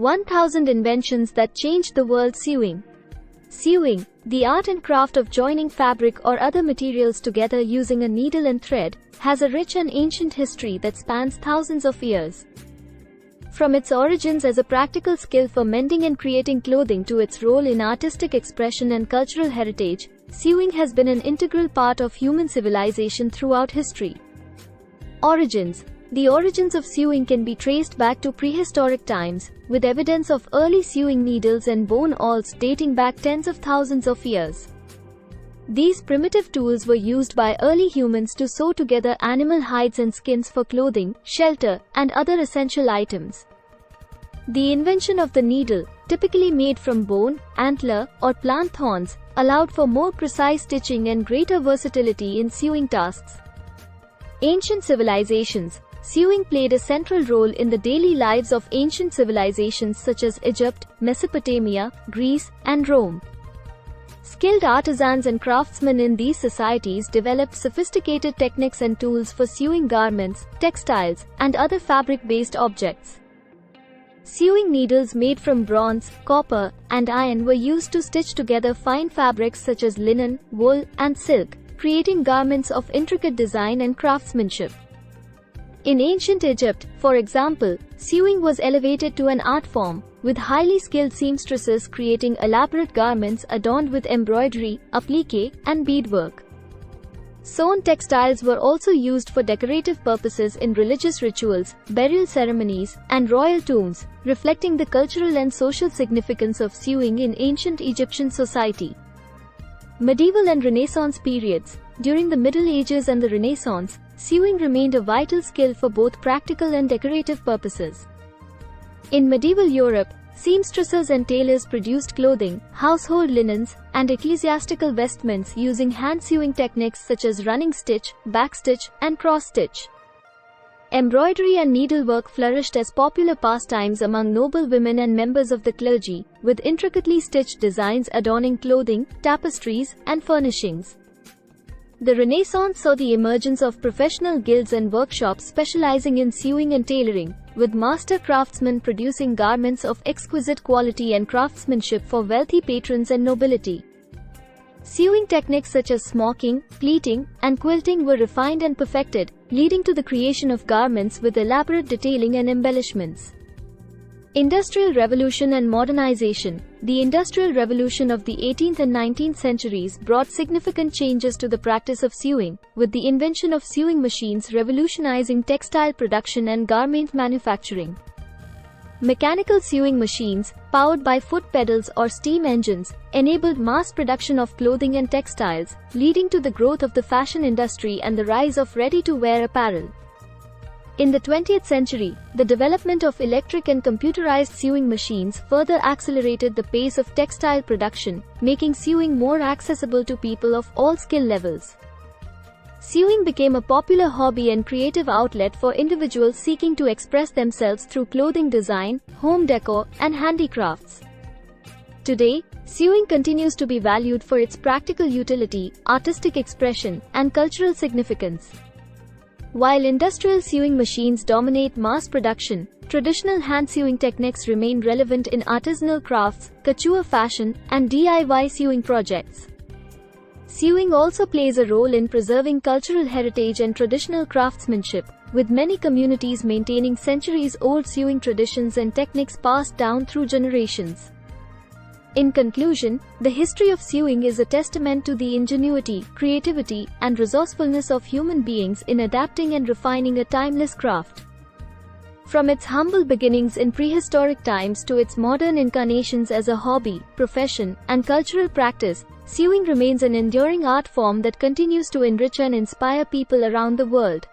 1000 Inventions that changed the world. Sewing. Sewing, the art and craft of joining fabric or other materials together using a needle and thread, has a rich and ancient history that spans thousands of years. From its origins as a practical skill for mending and creating clothing to its role in artistic expression and cultural heritage, sewing has been an integral part of human civilization throughout history. Origins. The origins of sewing can be traced back to prehistoric times, with evidence of early sewing needles and bone awls dating back tens of thousands of years. These primitive tools were used by early humans to sew together animal hides and skins for clothing, shelter, and other essential items. The invention of the needle, typically made from bone, antler, or plant thorns, allowed for more precise stitching and greater versatility in sewing tasks. Ancient civilizations. Sewing played a central role in the daily lives of ancient civilizations such as Egypt, Mesopotamia, Greece, and Rome. Skilled artisans and craftsmen in these societies developed sophisticated techniques and tools for sewing garments, textiles, and other fabric-based objects. Sewing needles made from bronze, copper, and iron were used to stitch together fine fabrics such as linen, wool, and silk, creating garments of intricate design and craftsmanship. In ancient Egypt, for example, sewing was elevated to an art form, with highly skilled seamstresses creating elaborate garments adorned with embroidery, applique, and beadwork. Sewn textiles were also used for decorative purposes in religious rituals, burial ceremonies, and royal tombs, reflecting the cultural and social significance of sewing in ancient Egyptian society. Medieval and Renaissance periods. During the Middle Ages and the Renaissance, sewing remained a vital skill for both practical and decorative purposes. In medieval Europe, seamstresses and tailors produced clothing, household linens, and ecclesiastical vestments using hand-sewing techniques such as running stitch, backstitch, and cross-stitch. Embroidery and needlework flourished as popular pastimes among noble women and members of the clergy, with intricately stitched designs adorning clothing, tapestries, and furnishings. The Renaissance saw the emergence of professional guilds and workshops specializing in sewing and tailoring, with master craftsmen producing garments of exquisite quality and craftsmanship for wealthy patrons and nobility. Sewing techniques such as smocking, pleating, and quilting were refined and perfected, leading to the creation of garments with elaborate detailing and embellishments. Industrial Revolution and Modernization. The Industrial Revolution of the 18th and 19th centuries brought significant changes to the practice of sewing, with the invention of sewing machines revolutionizing textile production and garment manufacturing. Mechanical sewing machines, powered by foot pedals or steam engines, enabled mass production of clothing and textiles, leading to the growth of the fashion industry and the rise of ready-to-wear apparel. In the 20th century, the development of electric and computerized sewing machines further accelerated the pace of textile production, making sewing more accessible to people of all skill levels. Sewing became a popular hobby and creative outlet for individuals seeking to express themselves through clothing design, home decor, and handicrafts. Today, sewing continues to be valued for its practical utility, artistic expression, and cultural significance. While industrial sewing machines dominate mass production, traditional hand-sewing techniques remain relevant in artisanal crafts, couture fashion, and DIY sewing projects. Sewing also plays a role in preserving cultural heritage and traditional craftsmanship, with many communities maintaining centuries-old sewing traditions and techniques passed down through generations. In conclusion, the history of sewing is a testament to the ingenuity, creativity, and resourcefulness of human beings in adapting and refining a timeless craft. From its humble beginnings in prehistoric times to its modern incarnations as a hobby, profession, and cultural practice, sewing remains an enduring art form that continues to enrich and inspire people around the world.